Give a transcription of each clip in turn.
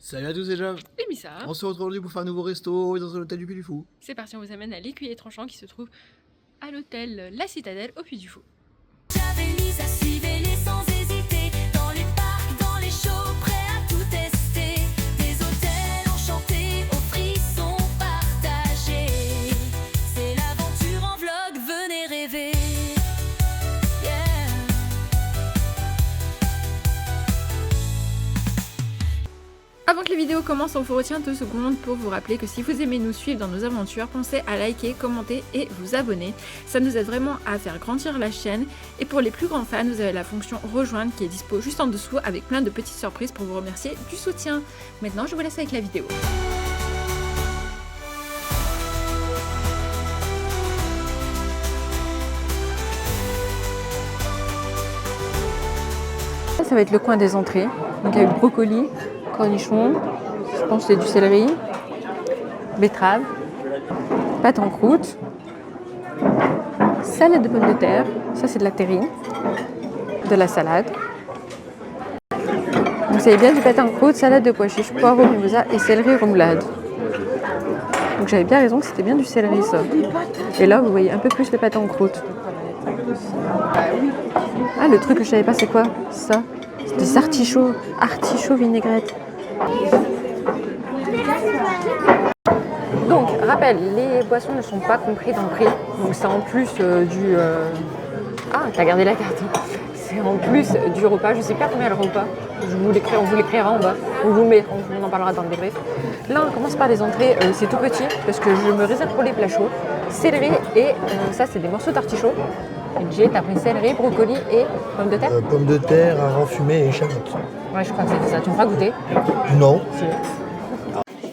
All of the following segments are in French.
Salut à tous les gens. Et Missa. On se retrouve aujourd'hui pour faire un nouveau resto dans l'hôtel du Puy du Fou. C'est parti, on vous amène à l'Écuyer Tranchant qui se trouve à l'hôtel La Citadelle au Puy du Fou. J'avais mis à civeler sans hésiter, dans les parcs, dans les shows, prêt à tout tester. Des hôtels enchantés, aux frissons partagés. C'est l'aventure en vlog, venez rêver. Avant que les vidéos commencent, on vous retient 2 secondes pour vous rappeler que si vous aimez nous suivre dans nos aventures, pensez à liker, commenter et vous abonner. Ça nous aide vraiment à faire grandir la chaîne. Et pour les plus grands fans, vous avez la fonction rejoindre qui est dispo juste en dessous avec plein de petites surprises pour vous remercier du soutien. Maintenant, je vous laisse avec la vidéo. Ça va être le coin des entrées. Donc avec brocoli, cornichons, je pense que c'est du céleri, betterave, pâte en croûte, salade de pommes de terre, ça c'est de la terrine, de la salade. Donc ça y est bien du pâte en croûte, salade de pois chiches, poireaux, mimosa et céleri remoulade. Donc j'avais bien raison que c'était bien du céleri ça. Et là vous voyez un peu plus les pâtes en croûte. Ah le truc que je savais pas c'est quoi ça? C'est des artichauts vinaigrette. Donc, rappel, les boissons ne sont pas comprises dans le prix. Donc c'est en plus du... Ah, t'as gardé la carte. C'est en plus du repas. Je sais pas combien le repas. On vous l'écrira en bas. On en parlera dans le débrief. Là, on commence par les entrées. C'est tout petit parce que je me réserve pour les plats chauds. Céleri et ça, c'est des morceaux d'artichaut. J'ai pris céleri, brocoli et pommes de terre. Pommes de terre, hareng fumé et échalotes. Ouais, je crois que c'était ça. Tu me feras goûter? Non. Si.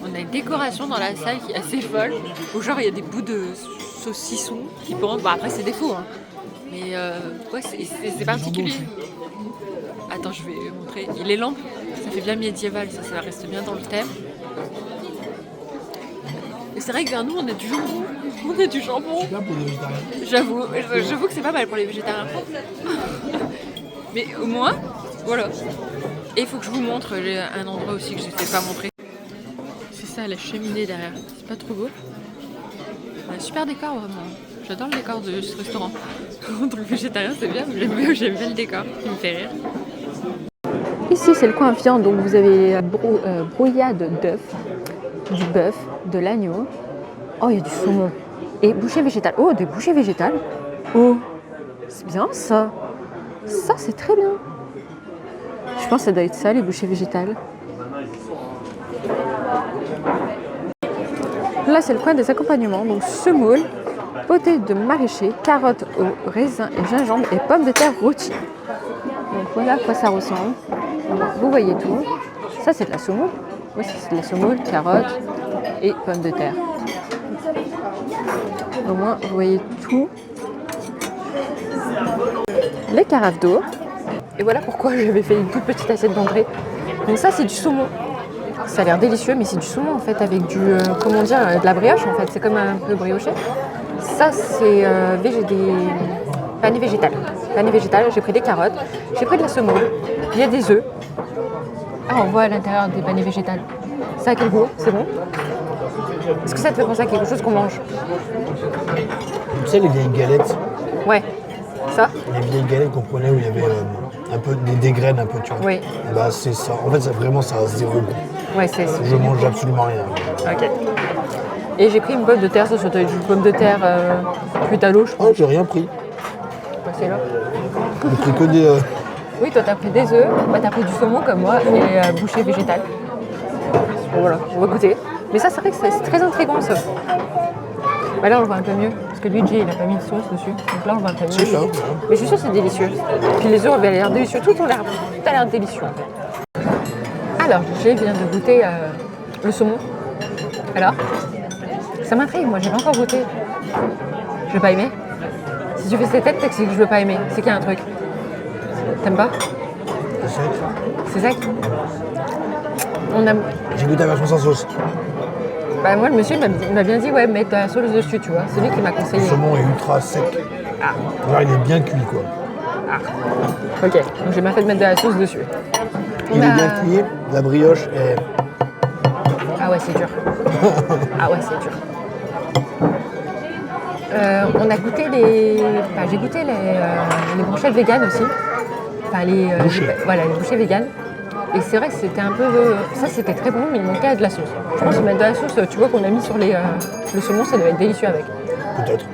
On a une décoration dans la salle qui est assez folle. Où genre il y a des bouts de saucisson qui pendent. Bah après c'est des faux. Hein. Mais ouais, c'est particulier. Attends, je vais montrer. Et les lampes, ça fait bien médiéval. Ça reste bien dans le thème. Et c'est vrai que vers nous on a du jambon. On a du jambon. C'est bien pour les végétariens. J'avoue que c'est pas mal pour les végétariens. Mais au moins, voilà. Et il faut que je vous montre un endroit aussi que je ne t'ai pas montré. C'est ça, la cheminée derrière. C'est pas trop beau. Un super décor vraiment. J'adore le décor de ce restaurant. En tant que végétarien, c'est bien, mais j'aime bien le décor. Il me fait rire. Ici, c'est le coin viande. Donc vous avez brouillade d'œufs, du bœuf, de l'agneau. Oh, il y a du saumon. Et bouchée végétale. Oh, des bouchées végétales. Oh, c'est bien ça. Ça, c'est très bien. Je pense que ça doit être ça, les bouchées végétales. Là, c'est le coin des accompagnements. Donc, semoule, potée de maraîcher, carottes au raisin et gingembre et pommes de terre rôties. Donc, voilà à quoi ça ressemble. Vous voyez tout. Ça, c'est de la semoule. Oui, c'est de la semoule, carottes et pommes de terre. Au moins, vous voyez tout. Les carafes d'eau. Et voilà pourquoi j'avais fait une toute petite assiette d'entrée. Donc ça, c'est du saumon. Ça a l'air délicieux, mais c'est du saumon en fait avec du, comment dire, de la brioche en fait. C'est comme un peu brioché. Ça, c'est des panais végétales. Panais végétales, j'ai pris des carottes, j'ai pris de la semoule, il y a des œufs. Ah, on voit à l'intérieur des panais végétales. Ça a quel goût? C'est bon? Est-ce que ça te fait penser à quelque chose qu'on mange? Tu sais, les vieilles galettes. Ouais. Ça? Les vieilles galettes qu'on prenait où il y avait un peu des graines, un peu, tu vois. Oui. Bah, c'est ça. En fait, vraiment, ça a zéro goût. Ouais, c'est. Je mange absolument rien. Ok. Et j'ai pris une pomme de terre, ça doit être une pomme de terre cuite à l'eau, je pense. Oh, j'ai rien pris. C'est là. J'ai pris que des. Oui, toi t'as pris des œufs, bah, t'as pris du saumon comme moi et bouchée végétale. Bon voilà, on va goûter. Mais ça, c'est vrai que c'est très intriguant ça. Bah là on le voit un peu mieux, parce que lui Jay il a pas mis de sauce dessus, donc là on le voit un peu mieux. C'est ça. Mais je suis sûre que c'est délicieux. Puis les œufs avaient l'air délicieux, tout a l'air délicieux. Alors, Jay vient de goûter le saumon. Alors, ça m'intrigue, moi j'ai pas encore goûté. Je vais pas aimer. Si tu fais cette tête, c'est que je veux pas aimer, c'est qu'il y a un truc. T'aimes pas? C'est sec. C'est sec? J'ai goûté la version sans sauce. Bah moi le monsieur m'a bien dit ouais mets ta sauce dessus tu vois, c'est lui qui m'a conseillé. Le saumon est ultra sec. Ah. Alors, il est bien cuit quoi. Ah. Ok, donc j'ai bien fait de mettre de la sauce dessus. Il est bien cuit, la brioche est Ah ouais, c'est dur. Ah ouais, c'est dur. On a goûté j'ai goûté les brochettes véganes aussi. Enfin, voilà, les bouchées véganes. Et c'est vrai que c'était un peu... ça, c'était très bon, mais il manquait de la sauce. Je pense que mettre de la sauce, tu vois, qu'on a mis sur le saumon, ça doit être délicieux avec. Peut-être.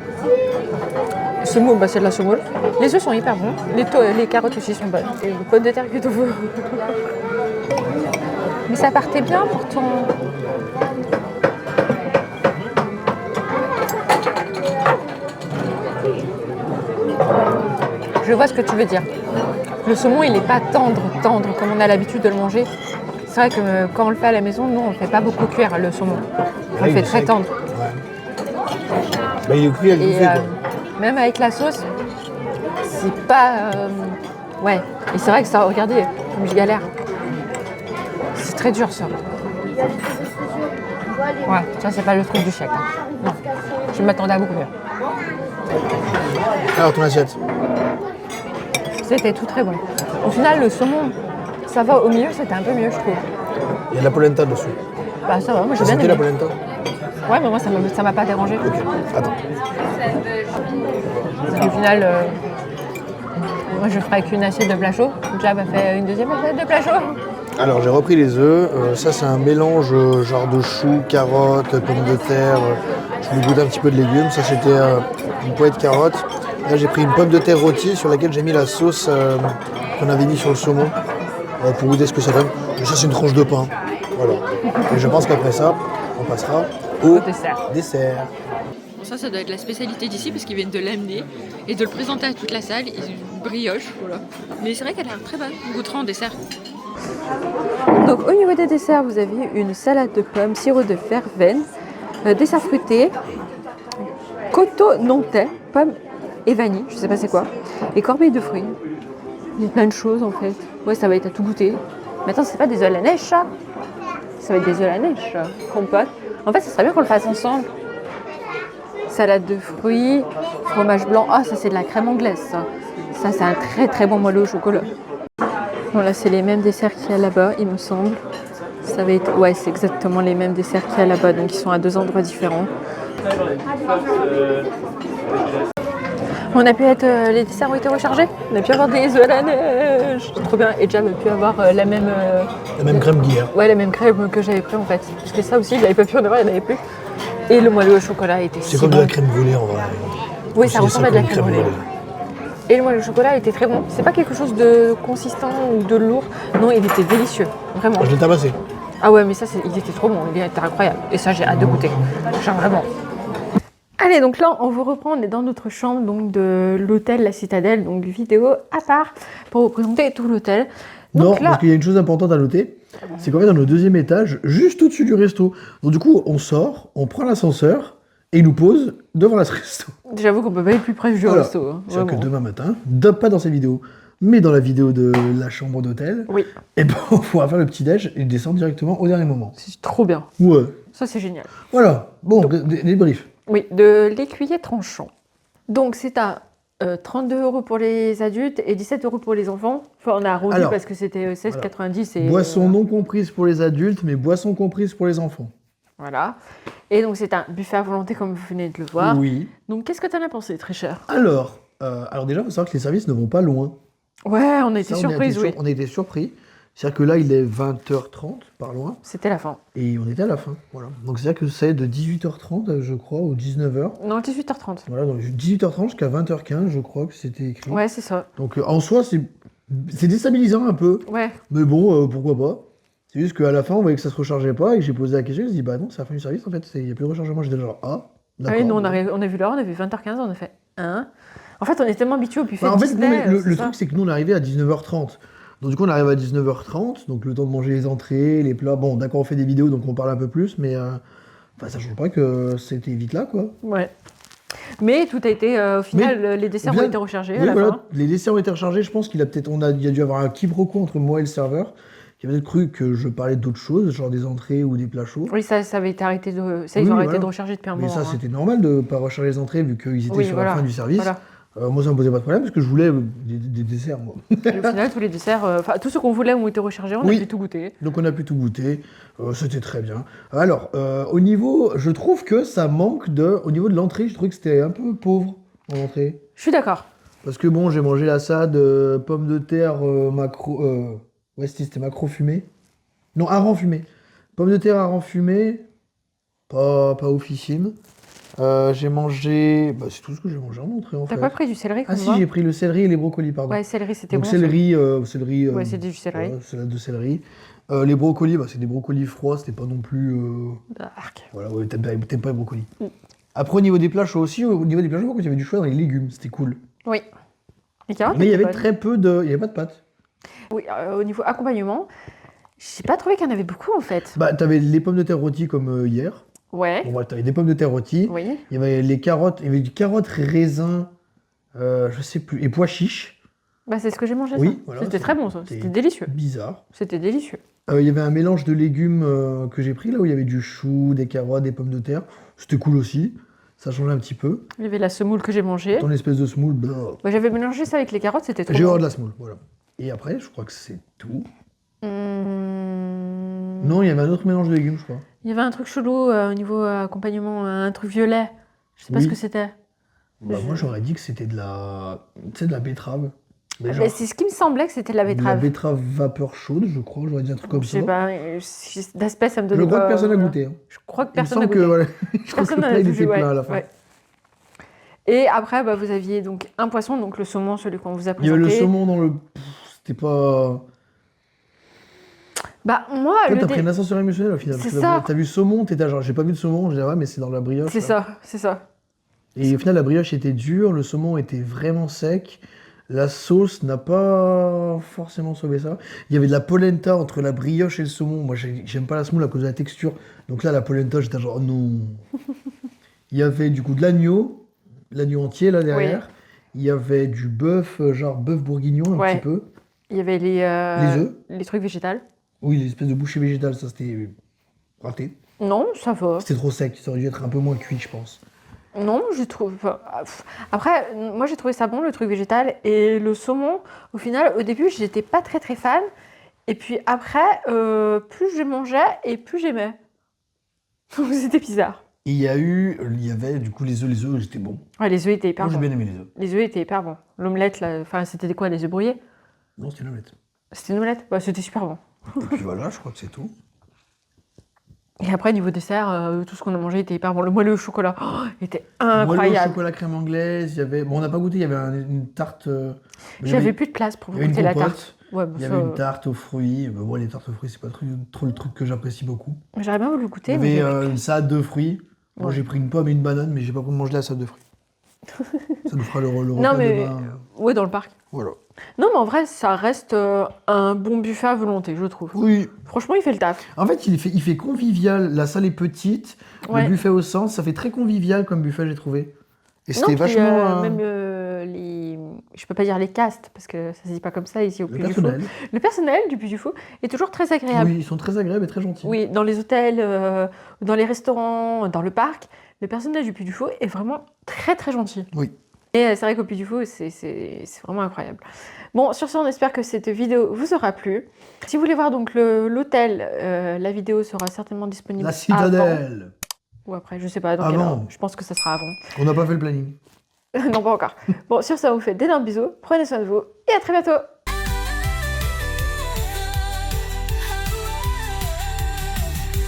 Le saumon, c'est de la semoule. Les œufs sont hyper bons. Les carottes aussi sont bonnes. Et les pommes de terre que tofu. Mais ça partait bien pourtant. Je vois ce que tu veux dire. Le saumon, il n'est pas tendre comme on a l'habitude de le manger. C'est vrai que quand on le fait à la maison, nous, on ne fait pas beaucoup cuire le saumon. On le fait très tendre. Ouais. Bah, il est cuit avec du fait, quoi. Même avec la sauce, c'est pas... ouais. Et c'est vrai que ça, regardez, comme je galère. C'est très dur, ça. Ouais, ça, c'est pas le truc du chèque. Hein. Non, je m'attendais à beaucoup mieux. Alors, ton assiette. C'était tout très bon. Au final, le saumon, ça va au milieu, c'était un peu mieux, je trouve. Il y a de la polenta dessus. Bah ça va, moi j'ai T'as bien senti aimé. la polenta? Ouais, mais moi ça m'a pas dérangé. Ok, attends. Parce qu'au final, moi je ferais qu'une assiette de plat chaud. Jab a fait une deuxième assiette de plat chaud. Alors, j'ai repris les œufs. Ça, c'est un mélange genre de choux, carottes, pommes de terre. Je me goûte un petit peu de légumes. Ça, c'était une poêle de carottes. Là, j'ai pris une pomme de terre rôtie sur laquelle j'ai mis la sauce qu'on avait mis sur le saumon pour goûter ce que ça donne. Et ça, c'est une tranche de pain. Voilà. Et je pense qu'après ça, on passera au dessert. Bon, ça doit être la spécialité d'ici parce qu'ils viennent de l'amener et de le présenter à toute la salle. Ils ont une brioche, voilà. Mais c'est vrai qu'elle a l'air très bonne. On goûtera en dessert. Donc au niveau des desserts, vous avez une salade de pommes, sirop de verveine, dessert fruité, coteau nantais, pommes et vanille, je sais pas c'est quoi, et corbeille de fruits. Il y a plein de choses en fait. Ouais, ça va être à tout goûter. Mais attends, c'est pas des œufs à la neige ça? Ça va être des œufs à la neige, ça. Compote. En fait, ça serait bien qu'on le fasse ensemble. Salade de fruits, fromage blanc. Ah, ça c'est de la crème anglaise ça. Ça c'est un très très bon moelleux au chocolat. Bon là c'est les mêmes desserts qu'il y a là-bas, il me semble. Ça va être... Ouais, c'est exactement les mêmes desserts qu'il y a là-bas, donc ils sont à 2 endroits différents. On a pu être... les desserts ont été rechargés. On a pu avoir des œufs à la neige. C'est trop bien. Et Jam a pu avoir la même... La même crème qu'hier. Ouais, la même crème que j'avais pris en fait. Parce que ça aussi, il n'avait pas pu en avoir, il n'y en avait plus. Et le moelleux au chocolat était si C'est comme bon. de la crème volée en vrai. Oui, ça ressemble à de la crème volée. Et le moelleux au chocolat était très bon. C'est pas quelque chose de consistant ou de lourd. Non, il était délicieux. Vraiment. Je l'ai tabassé. Ah ouais, mais ça, il était trop bon. Il était incroyable. Et ça, j'ai hâte de goûter. Genre vraiment. Allez, donc là, on vous reprend. On est dans notre chambre donc de l'hôtel La Citadelle. Donc vidéo à part pour vous présenter tout l'hôtel. Non, Donc là, parce qu'il y a une chose importante à noter. C'est qu'en fait, dans le 2e étage, juste au-dessus du resto. Donc du coup, on sort, on prend l'ascenseur et il nous pose devant le resto. j'avoue qu'on peut pas être plus proche du Voilà. resto. Hein, C'est-à-dire que vraiment. demain matin, pas dans cette vidéo, mais dans la vidéo de la chambre d'hôtel, Oui, et ben on pourra faire le petit-déj et descendre directement au dernier moment. c'est trop bien. Ouais. Ça, c'est génial. Voilà. Bon, débrief. Oui, de l'écuyer tranchant. Donc, c'est à 32 € pour les adultes et 17 € pour les enfants. Enfin, on a arrondi Alors, parce que c'était 16,90 et... Boisson non comprise pour les adultes, mais boisson comprise pour les enfants. Voilà. Et donc, c'est un buffet à volonté comme vous venez de le voir. Oui. Donc, qu'est-ce que tu en as pensé, très cher? Alors déjà, il faut savoir que les services ne vont pas loin. Ouais, on a été Ça, surprise, oui. On a été surpris. C'est-à-dire que là, il est 20h30 par loin, C'était la fin. et on était à la fin. Voilà. Donc c'est-à-dire que c'est de 18h30, je crois, ou 19h. Non, 18h30. Voilà, donc 18h30 jusqu'à 20h15, je crois que c'était écrit. Ouais, c'est ça. Donc en soi, c'est déstabilisant un peu, Ouais. mais bon, pourquoi pas. C'est juste qu'à la fin, on voyait que ça se rechargeait pas, et que j'ai posé la question, je me suis dit, bah non, c'est la fin du service, en fait, il n'y a plus de rechargement. J'étais genre, ah, Ah d'accord. oui, nous, on a vu l'heure, on a vu 20h15, on a fait 1. En fait, on est tellement habitués au buffet Bah, en de fait, Disney. non, mais le ça. truc, c'est que nous, on est arrivé à 19h30. Donc, du coup, on arrive à 19h30, donc le temps de manger les entrées, les plats. Bon, d'accord, on fait des vidéos, donc on parle un peu plus, mais enfin, ça change pas que c'était vite là, quoi. Ouais. Mais tout a été, au final, les desserts au final, ont été rechargés à Oui, la voilà, fin. les desserts ont été rechargés. Je pense qu'il a peut-être, il y a dû avoir un quiproquo entre moi et le serveur, qui a peut-être cru que je parlais d'autres choses, genre des entrées ou des plats chauds. Oui, ça avait été arrêté de. Ça, Oui, ils ont oui, arrêté voilà. de recharger depuis un Mais moment. ça, hein. c'était normal de ne pas recharger les entrées, vu qu'ils étaient Oui, sur voilà. la fin du service. Voilà. Moi, ça me posait pas de problème parce que je voulais des desserts, moi. Et au final, tous les desserts, enfin, tous ceux qu'on voulait ont été rechargés, on Oui. a pu tout goûter. Donc on a pu tout goûter, c'était très bien. Alors, au niveau, je trouve que ça manque de... Au niveau de l'entrée, je trouve que c'était un peu pauvre en entrée. Je suis d'accord. Parce que bon, j'ai mangé la salade, pommes de terre, macro... ouais, c'était macro fumé. Non, hareng fumé. Pommes de terre, hareng fumé, pas oufissime. J'ai mangé... Bah, c'est tout ce que j'ai mangé en entrée, en T'as fait. pas pris du céleri Ah comme si, moi? j'ai pris le céleri et les brocolis, pardon. Ouais, céleri, c'était Donc bon. céleri, Ouais, c'était du céleri. voilà, salade de céleri. Les brocolis, bah, c'est des brocolis froids, c'était pas non plus... Arc. Voilà, ouais, t'aimes pas les brocolis. Mm. Après, au niveau des plats chauds aussi, au niveau des plats chauds, il y avait du choix dans les légumes, c'était cool. Oui. Les carottes Mais il y étaient avait bonnes. très peu de... Il y avait pas de pâtes. Oui, au niveau accompagnement, j'ai pas trouvé qu'il y en avait beaucoup en fait. Bah, t'avais les pommes de terre rôties comme hier. Ouais. Bon, voilà, t'avais des pommes de terre rôties. Oui. Il y avait les carottes, il y avait du carottes, raisins, je sais plus, et pois chiches. Bah, c'est ce que j'ai mangé. Oui, ça. voilà, C'était très bon ça. C'était délicieux. Bizarre. C'était délicieux. Il y avait un mélange de légumes que j'ai pris là où il y avait du chou, des carottes, des pommes de terre. C'était cool aussi. Ça changeait un petit peu. Il y avait la semoule que j'ai mangée. Ton espèce de semoule, blah. Bah, j'avais mélangé ça avec les carottes, c'était trop J'ai bon. horreur de la semoule, voilà. Et après, je crois que c'est tout. Mmh. Non, il y avait un autre mélange de légumes, je crois. Il y avait un truc chelou au niveau accompagnement, un truc violet. Je sais pas Oui. ce que c'était. Bah, moi, j'aurais dit que c'était de la... Tu sais, de la betterave. Mais Mais genre, c'est ce qui me semblait que c'était de la de la betterave. betterave vapeur chaude, je crois. J'aurais dit un truc comme Je ça. sais pas, d'aspect ça me donnait Je crois pas, que personne n'a voilà. goûté. Hein. Je crois que Il me personne n'a semble goûté. que, voilà, je crois que Personne le n'a plat, il goûté, était ouais, plein à la fin. ouais. Et après, bah, vous aviez donc un poisson, donc le saumon, celui qu'on vous a Il y avait présenté. le saumon dans le... C'était pas... Bah, moi, Toi, le t'as pris un ascenseur émotionnel au final. C'est Parce que ça. T'as vu saumon, t'étais genre, j'ai pas vu de saumon. Je dis, ouais, mais c'est dans la brioche. c'est là. ça, c'est ça. Et au final, la brioche était dure, le saumon était vraiment sec. La sauce n'a pas forcément sauvé ça. Il y avait de la polenta entre la brioche et le saumon. Moi, j'aime pas la semoule à cause de la texture. Donc là, la polenta, j'étais genre, oh non. Il y avait du coup de l'agneau entier là derrière. Il y avait du bœuf, genre bœuf bourguignon un Ouais. petit peu. Il y avait Les œufs. les trucs végétales. Oui, les espèces de bouchées végétales, ça c'était raté. Non, ça va. C'était trop sec, ça aurait dû être un peu moins cuit, je pense. Non, j'ai trouvé. Enfin, après, moi j'ai trouvé ça bon le truc végétal et le saumon. Au final, au début, j'étais pas très très fan. Et puis après, plus je mangeais et plus j'aimais. Donc c'était bizarre. Et il y avait du coup les œufs, j'étais bon. Ouais, les œufs étaient hyper Moi j'ai bons. bien aimé les œufs. Les œufs étaient hyper bons. L'omelette, là, enfin, c'était quoi, les œufs brouillés? Non, c'était l'omelette. C'était une omelette? Bah, c'était super bon. Et puis voilà, je crois que c'est tout. Et après, niveau dessert, tout ce qu'on a mangé était hyper bon. Le moelleux au chocolat était Moelleux au incroyable. chocolat crème anglaise, il y avait... Bon, on n'a pas goûté, il y avait une tarte... il y J'avais avait- plus de place pour il y avait goûter une la compote, tarte. Ouais, bah, il y ça, avait une tarte aux fruits. Moi, les tartes aux fruits, c'est pas trop le truc que j'apprécie beaucoup. j'aurais bien voulu Il y goûter. Mais avait une salade de fruits. Moi, Ouais. j'ai pris une pomme et une banane, mais j'ai pas pu manger la salade de fruits. Ça nous fera le repas Non, mais- demain. ouais, dans le parc. Voilà. Non, mais en vrai, ça reste un bon buffet à volonté, je trouve. Oui. Franchement, il fait le taf. En fait, il fait convivial. La salle est petite. Ouais. Le buffet au centre, ça fait très convivial comme buffet, j'ai trouvé. Et Non, c'était puis, vachement... même les... Je peux pas dire les castes, parce que ça se dit pas comme ça ici au le Puy du Fou. personnel. Le personnel du Puy du Fou est toujours très agréable. Oui, ils sont très agréables et très gentils. Oui, dans les hôtels, dans les restaurants, dans le parc, le personnel du Puy du Fou est vraiment très très gentil. Oui. Et c'est vrai qu'au Puy du Fou, c'est vraiment incroyable. Bon, sur ce, on espère que cette vidéo vous aura plu. Si vous voulez voir donc l'hôtel, la vidéo sera certainement disponible La avant. citadelle. Ou après, je sais pas dans quelle Avant. heure. Je pense que ça sera avant. On n'a pas fait le planning. Non, pas encore. Bon, sur ça, on vous fait d'énormes bisous. Prenez soin de vous et à très bientôt.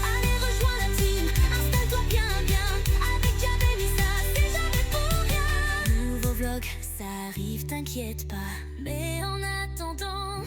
Allez, rejoins la team, installe-toi bien, bien. Avec Dia Baby, ça, c'est jamais pour rien. Nouveau vlog, ça arrive, t'inquiète pas. Mais en attendant,